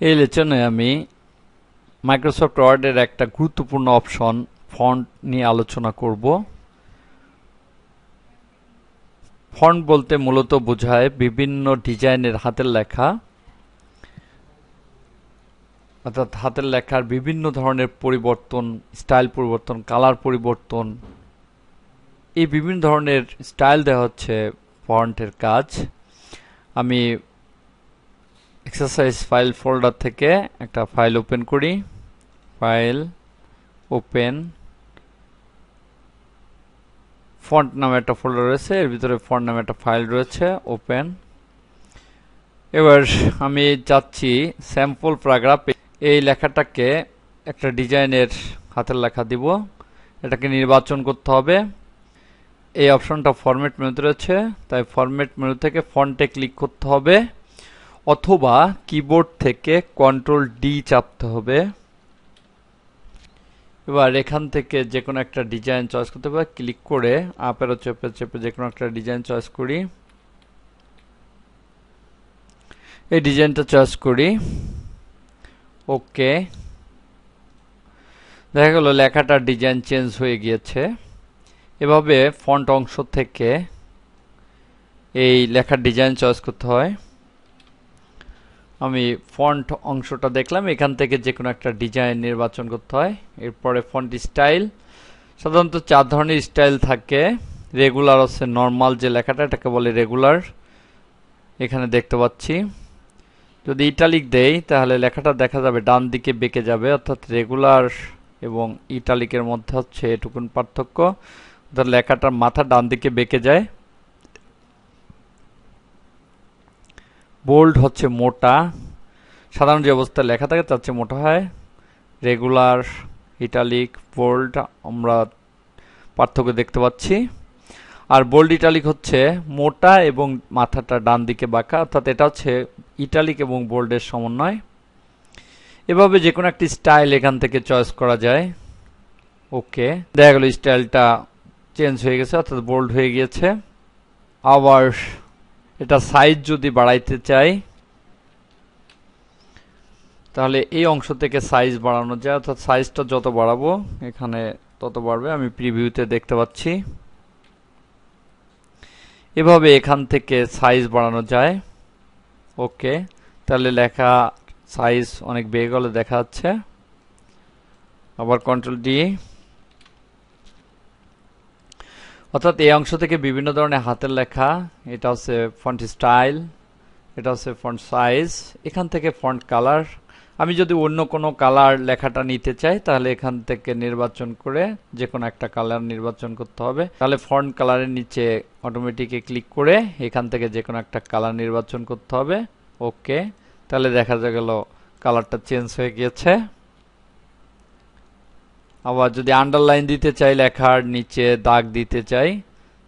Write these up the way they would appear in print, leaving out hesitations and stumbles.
এই লেসনে আমি মাইক্রোসফট ওয়ার্ডের একটা গুরুত্বপূর্ণ অপশন ফন্ট নিয়ে আলোচনা করব। ফন্ট বলতে মূলত বোঝায় বিভিন্ন ডিজাইনের হাতের লেখা, অর্থাৎ হাতের লেখার বিভিন্ন ধরনের পরিবর্তন, স্টাইল পরিবর্তন, কালার পরিবর্তন, এই বিভিন্ন ধরনের স্টাইল দেওয়া হচ্ছে ফন্টের কাজ। আমি এক্সারসাইজ ফাইল ফোল্ডার থেকে একটা ফাইল ওপেন করি। ফাইল ওপেন, ফন্ট নামে একটা ফোল্ডার রয়েছে, এর ভিতরে ফন্ট নামে একটা ফাইল রয়েছে। ওপেন। এবার আমি যাচ্ছি স্যাম্পল প্যারাগ্রাফ। এই লেখাটাকে একটা ডিজাইনের হাতের লেখা দিব, এটাকে নির্বাচন করতে হবে। এই অপশনটা ফরম্যাট মেনুতে রয়েছে, তাই ফরম্যাট মেনু থেকে ফন্টে ক্লিক করতে হবে, অথবা কিবোর্ড থেকে কন্ট্রোল ডি চাপতে হবে। এবার এখান থেকে যে কোনো একটা ডিজাইন চয়েস করতে হবে। ক্লিক করে আপ অ্যারো চেপে চেপে যে কোনো একটা ডিজাইন চয়েস করি। এই ডিজাইনটা চয়েস করি। ওকে, দেখা গেল লেখাটার ডিজাইন চেঞ্জ হয়ে গিয়েছে। এভাবে ফন্ট অংশ থেকে এই লেখার ডিজাইন চয়েস করতে হয়। আমি ফন্ট অংশটা দেখলাম, এখান থেকে যে কোনো একটা ডিজাইন নির্বাচন করতে হয়। এরপরে ফন্ট স্টাইল, সাধারণত 4 ধরনের স্টাইল থাকে। রেগুলার হচ্ছে নর্মাল যে লেখাটা, এটাকে বলে রেগুলার, এখানে দেখতে পাচ্ছি। যদি ইটালিক দেই তাহলে লেখাটা দেখা যাবে ডান দিকে বেঁকে যাবে, অর্থাৎ রেগুলার এবং ইটালিকের মধ্যে হচ্ছে এটুকুন পার্থক্য, অর্থাৎ লেখাটার মাথা ডান দিকে বেঁকে যায়। বোল্ড হচ্ছে মোটা, সাধারণ যে অবস্থায় লেখা থাকে তার চেয়ে মোটা হয়। রেগুলার, ইটালিক, বোল্ড আমরা পার্থক্য দেখতে পাচ্ছি। আর বোল্ড ইটালিক হচ্ছে মোটা এবং মাথাটা ডান দিকে বাঁকা, অর্থাৎ এটা হচ্ছে ইটালিক এবং বোল্ডের সমন্বয়। এভাবে যে কোনো একটি স্টাইল এখান থেকে চয়েস করা যায়। ওকে, দেখা গেল স্টাইলটা চেঞ্জ হয়ে গেছে, অর্থাৎ বোল্ড হয়ে গিয়েছে। আবার এটা সাইজ যদি বাড়াইতে চাই তাহলে এই অংশ থেকে সাইজ বাড়ানো যায়, অর্থাৎ সাইজটা যত বাড়াবো এখানে তত বাড়বে। আমি প্রিভিউতে দেখতে পাচ্ছি। এভাবে এখান থেকে সাইজ বাড়ানো যায়। ওকে, তাহলে লেখা সাইজ অনেক বেড়ে গেলে দেখা যাচ্ছে। আবার কন্ট্রোল ডি, অর্থাৎ এই অংশ থেকে বিভিন্ন ধরনের হাতের লেখা, এটা হচ্ছে ফন্ট স্টাইল, এটা হচ্ছে ফন্ট সাইজ, এখান থেকে ফন্ট কালার। আমি যদি অন্য কোনো কালার লেখাটা নিতে চাই তাহলে এখান থেকে নির্বাচন করে যে কোনো একটা কালার নির্বাচন করতে হবে। তাহলে ফন্ট কালারের নিচে অটোমেটিকে ক্লিক করে এখান থেকে যে কোনো একটা কালার নির্বাচন করতে হবে। ওকে, তাহলে দেখা গেল কালারটা চেঞ্জ হয়ে গিয়েছে। আবার যদি আন্ডারলাইন দিতে চাই, লেখার নিচে দাগ দিতে চাই,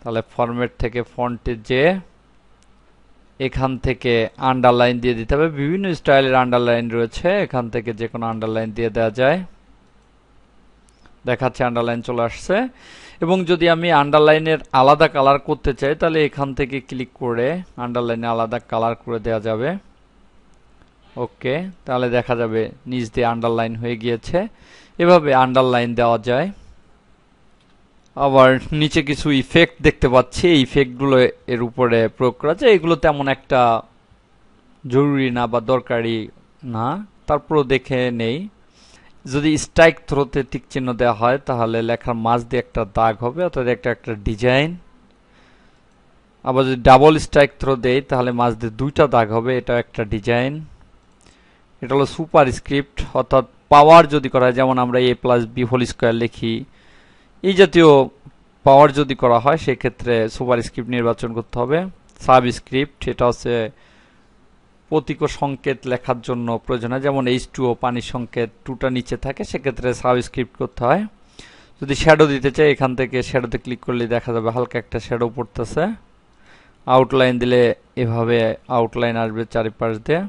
তাহলে ফরম্যাট থেকে ফন্টে যে এখান থেকে আন্ডারলাইন দিয়ে দিতে হবে। বিভিন্ন স্টাইলের আন্ডারলাইন রয়েছে, এখান থেকে যে কোনো আন্ডারলাইন দিয়ে দেওয়া যায়। দেখাচ্ছে আন্ডারলাইন চলে আসছে। এবং যদি আমি আন্ডারলাইনের আলাদা কালার করতে চাই তাহলে এখান থেকে ক্লিক করে আন্ডারলাইনে আলাদা কালার করে দেওয়া যাবে। ওকে, তাহলে দেখা যাবে নিচ দিয়ে আন্ডারলাইন হয়ে গিয়েছে। এভাবে আন্ডারলাইন দেওয়া যায়। আবার নিচে কিছু ইফেক্ট দেখতে পাচ্ছি, এই ইফেক্টগুলো এর উপরে প্রয়োগ করা যায়। এগুলো তেমন একটা জরুরি না বা দরকারি না, তারপরও দেখে নেই। যদি স্ট্রাইক থ্রোতে টিক চিহ্ন দেওয়া হয় তাহলে লেখার মাঝ দিয়ে একটা দাগ হবে, অর্থাৎ একটা ডিজাইন। আবার যদি ডাবল স্ট্রাইক থ্রো দেই তাহলে মাঝ দিয়ে দুইটা দাগ হবে, এটা একটা ডিজাইন। এটা হলো সুপার স্ক্রিপ্ট, অর্থাৎ পাওয়ার যদি করা হয়, যেমন আমরা a+b² লিখি, এই জাতীয় পাওয়ার যদি করা হয় সেক্ষেত্রে সুপার স্ক্রিপ্ট নির্বাচন করতে হবে। সাবস্ক্রিপ্ট, এটা হচ্ছে প্রতীক সংকেত লেখার জন্য প্রয়োজন হয়, যেমন H2O পানির সংকেত 2টা নিচে থাকে, সেক্ষেত্রে সাবস্ক্রিপ্ট করতে হয়। যদি শ্যাডো দিতে চাই এখান থেকে শ্যাডোতে ক্লিক করলে দেখা যাবে হালকা একটা শ্যাডো পড়তেছে। আউটলাইন দিলে এভাবে আউটলাইন আসবে চারিপাশ দিয়ে।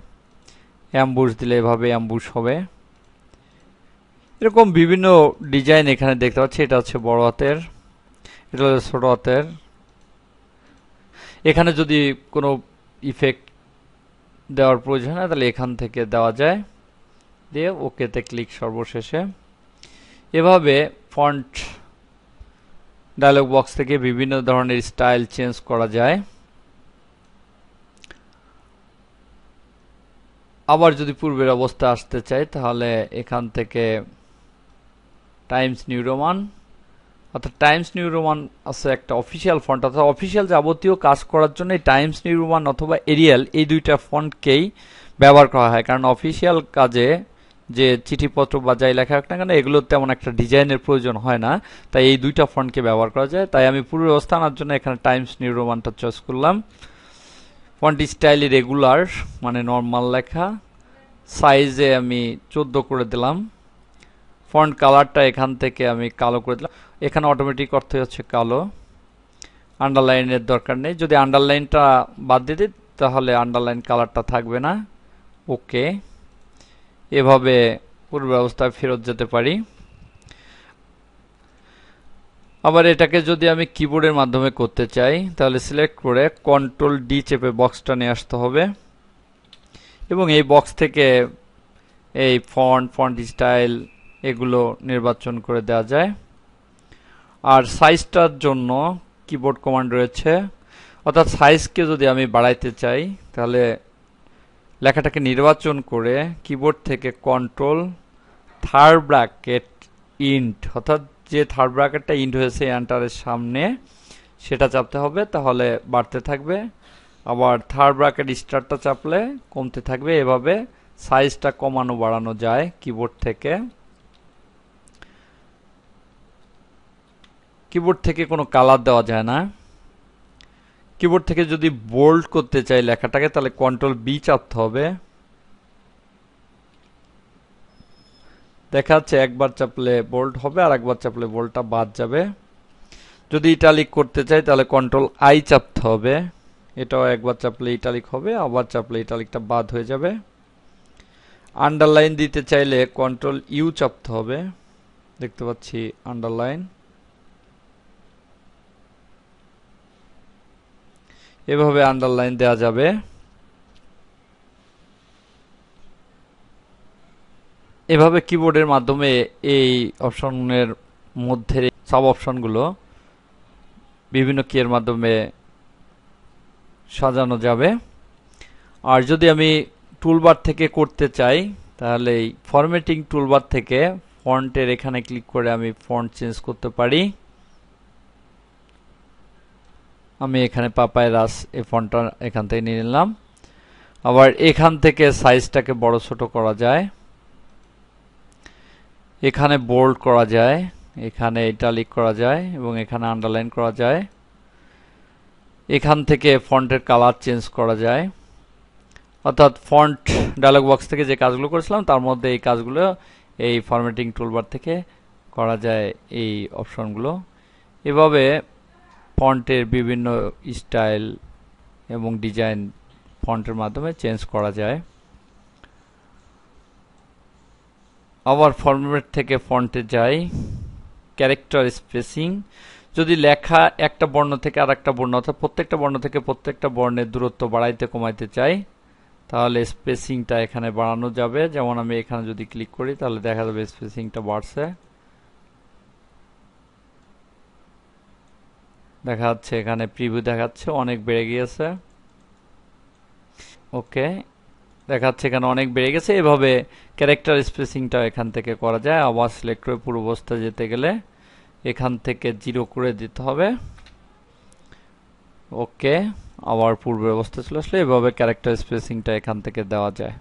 অ্যাম্বুশ দিলে এভাবে অ্যাম্বুশ হবে। এরকম বিভিন্ন ডিজাইন এখানে দেখতে পাচ্ছি। এটা হচ্ছে বড় হাতের, এটা হচ্ছে ছোট হাতের। এখানে যদি কোনো ইফেক্ট দেওয়ার প্রয়োজন হয় তাহলে এখান থেকে দেওয়া যায়। দিয়ে ওকেতে ক্লিক সর্বশেষে। এভাবে ফন্ট ডায়লগ বক্স থেকে বিভিন্ন ধরনের স্টাইল চেঞ্জ করা যায়। আবার যদি পূর্বের অবস্থা আসতে চাই তাহলে এখান থেকে টাইমস নিউ রোমান, অর্থাৎ টাইমস নিউ রোমান আছে একটা অফিসিয়াল ফন্ট, অর্থাৎ অফিসিয়াল যাবতীয় কাজ করার জন্য টাইমস নিউ রোমান অথবা এরিয়াল এই দুইটা ফন্টকেই ব্যবহার করা হয়। কারণ অফিসিয়াল কাজে যে চিঠিপত্র বা যাই লেখা হোক না কেন এগুলোর তেমন একটা ডিজাইনের প্রয়োজন হয় না, তাই এই দুইটা ফন্টকে ব্যবহার করা যায়। তাই আমি পূর্বের অবস্থা আনার জন্য এখানে টাইমস নিউ রোমানটা চয়েস করলাম। ফন্ট স্টাইল রেগুলার মানে নর্মাল লেখা, সাইজে আমি 14 করে দিলাম। ফন্ট কালারটা এখান থেকে আমি কালো করে দিলাম, এখানে অটোমেটিক অর্থ হচ্ছে কালো। আন্ডারলাইনের দরকার নেই, যদি আন্ডারলাইনটা বাদ দিয়ে দিই তাহলে আন্ডারলাইন কালারটা থাকবে না। ওকে, এভাবে পূর্ব অবস্থায় ফেরত যেতে পারি। আবার এটাকে যদি আমি কিবোর্ডের মাধ্যমে করতে চাই তাহলে সিলেক্ট করে কন্ট্রোল ডি চেপে বক্সটা নিয়ে আসতে হবে এবং এই বক্স থেকে এই ফন্ট স্টাইল এগুলো নির্বাচন করে দেওয়া যায়। আর সাইজটার জন্য কিবোর্ড কমান্ড রয়েছে, অর্থাৎ সাইজকে যদি আমি বাড়াইতে চাই তাহলে লেখাটাকে নির্বাচন করে কিবোর্ড থেকে কন্ট্রোল থার্ড ব্র্যাকেট ইন্ট, অর্থাৎ যে থার্ড ব্র্যাকেটটা ইন্ট হয়েছে এন্টারের সামনে সেটা চাপতে হবে, তাহলে বাড়তে থাকবে। আবার থার্ড ব্র্যাকেট স্টারটা চাপলে কমতে থাকবে। এভাবে সাইজটা কমানো বাড়ানো যায় কিবোর্ড থেকে। কিবোর্ড থেকে কোনো কালার দেওয়া যায় না। কিবোর্ড থেকে যদি বোল্ড করতে চাই লেখাটাকে তাহলে কন্ট্রোল বি চাপতে হবে। দেখা যাচ্ছে একবার চাপলে বোল্ড হবে আর একবার চাপলে বোল্ডটা বাদ যাবে। যদি ইটালিক করতে চাই তাহলে কন্ট্রোল আই চাপতে হবে, এটাও একবার চাপলে ইটালিক হবে, আবার চাপলে ইটালিকটা বাদ হয়ে যাবে। আন্ডারলাইন দিতে চাইলে কন্ট্রোল ইউ চাপতে হবে, দেখতে পাচ্ছি আন্ডারলাইন। এভাবে আন্ডারলাইন দেওয়া যাবে। এভাবে কিবোর্ডের মাধ্যমে এই অপশনের মধ্যে সাব অপশনগুলো বিভিন্ন কিয়ের মাধ্যমে সাজানো যাবে। আর যদি আমি টুলবার থেকে করতে চাই তাহলে এই ফরম্যাটিং টুলবার থেকে ফন্টের এখানে ক্লিক করে আমি ফন্ট চেঞ্জ করতে পারি। আমি এখানে পাপাইরাস এই ফন্টটা এখান থেকে নিয়ে নিলাম। আবার এখান থেকে সাইজটাকে বড় ছোট করা যায়, এখানে বোল্ড করা যায়, এখানে ইটালিক করা যায় এবং এখানে আন্ডারলাইন করা যায়। এখান থেকে ফন্টের কালার চেঞ্জ করা যায়, অর্থাৎ ফন্ট ডায়লগ বক্স থেকে যে কাজগুলো করেছিলাম তার মধ্যে এই কাজগুলো এই ফরম্যাটিং টুলবার থেকে করা যায় এই অপশনগুলো। এভাবে ফন্টের বিভিন্ন স্টাইল এবং ডিজাইন ফন্টের মাধ্যমে চেঞ্জ করা যায়। আবার ফরম্যাট থেকে ফন্টে যাই, ক্যারেক্টার স্পেসিং, যদি লেখা একটা বর্ণ থেকে আর একটা বর্ণ অর্থাৎ প্রত্যেকটা বর্ণ থেকে প্রত্যেকটা বর্ণের দূরত্ব বাড়াইতে কমাইতে চাই তাহলে স্পেসিংটা এখানে বাড়ানো যাবে। যেমন আমি এখানে যদি ক্লিক করি তাহলে দেখা যাবে স্পেসিংটা বাড়ছে, দেখা যাচ্ছে এখানে প্রিভিউ দেখাচ্ছে অনেক বেড়ে গিয়েছে। ওকে, দেখাচ্ছে এখানে অনেক বেড়ে গেছে। এভাবে ক্যারেক্টার স্পেসিংটা এখান থেকে করা যায়। আবার সিলেক্ট করে পূর্বাবস্থা যেতে গেলে এখান থেকে 0 করে দিতে হবে। ওকে, আবার পূর্বের অবস্থা চলে আসলে এভাবে ক্যারেক্টার স্পেসিংটা এখান থেকে দেওয়া যায়।